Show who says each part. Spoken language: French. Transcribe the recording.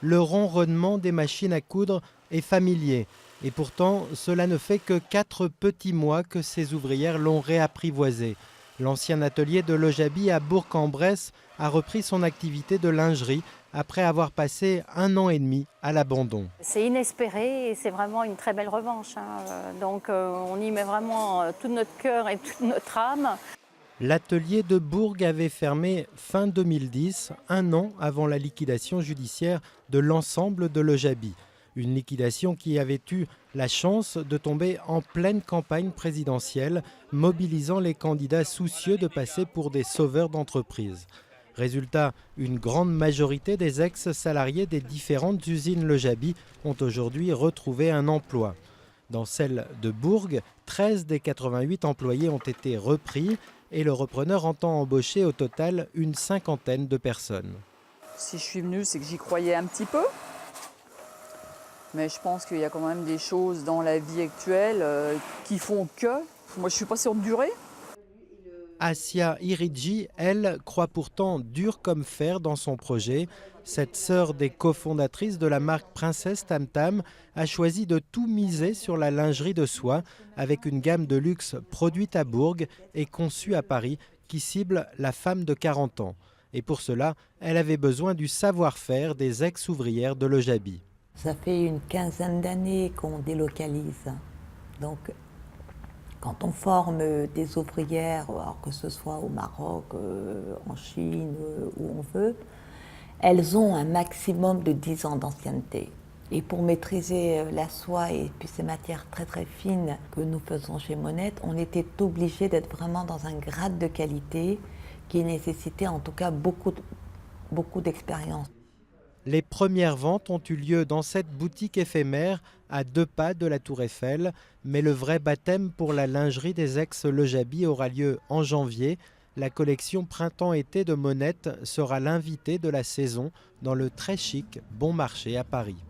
Speaker 1: le ronronnement des machines à coudre est familier. Et pourtant, cela ne fait que 4 petits mois que ces ouvrières l'ont réapprivoisé. L'ancien atelier de Lojabi à Bourg-en-Bresse a repris son activité de lingerie après avoir passé 1 an et demi à l'abandon.
Speaker 2: C'est inespéré et c'est vraiment une très belle revanche. Donc on y met vraiment tout notre cœur et toute notre âme.
Speaker 1: L'atelier de Bourg avait fermé fin 2010, 1 an avant la liquidation judiciaire de l'ensemble de Lojabi. Une liquidation qui avait eu la chance de tomber en pleine campagne présidentielle, mobilisant les candidats soucieux de passer pour des sauveurs d'entreprise. Résultat, une grande majorité des ex-salariés des différentes usines Lojabi ont aujourd'hui retrouvé un emploi. Dans celle de Bourg, 13 des 88 employés ont été repris et le repreneur entend embaucher au total une 50aine de personnes.
Speaker 3: Si je suis venue, c'est que j'y croyais un petit peu. Mais je pense qu'il y a quand même des choses dans la vie actuelle qui font que moi je ne suis pas sûre de durer.
Speaker 1: Asia Iridji, elle, croit pourtant dur comme fer dans son projet. Cette sœur des cofondatrices de la marque Princesse Tam Tam a choisi de tout miser sur la lingerie de soie avec une gamme de luxe produite à Bourg et conçue à Paris qui cible la femme de 40 ans. Et pour cela, elle avait besoin du savoir-faire des ex-ouvrières de Lojabi.
Speaker 4: Ça fait une quinzaine d'années qu'on délocalise. Donc, quand on forme des ouvrières, alors que ce soit au Maroc, en Chine, où on veut, elles ont un maximum de 10 ans d'ancienneté. Et pour maîtriser la soie et puis ces matières très très fines que nous faisons chez Monette, on était obligé d'être vraiment dans un grade de qualité qui nécessitait en tout cas beaucoup d'expérience.
Speaker 1: Les premières ventes ont eu lieu dans cette boutique éphémère à 2 pas de la Tour Eiffel, mais le vrai baptême pour la lingerie des ex-Lojabi aura lieu en janvier. La collection printemps-été de Monette sera l'invité de la saison dans le très chic Bon Marché à Paris.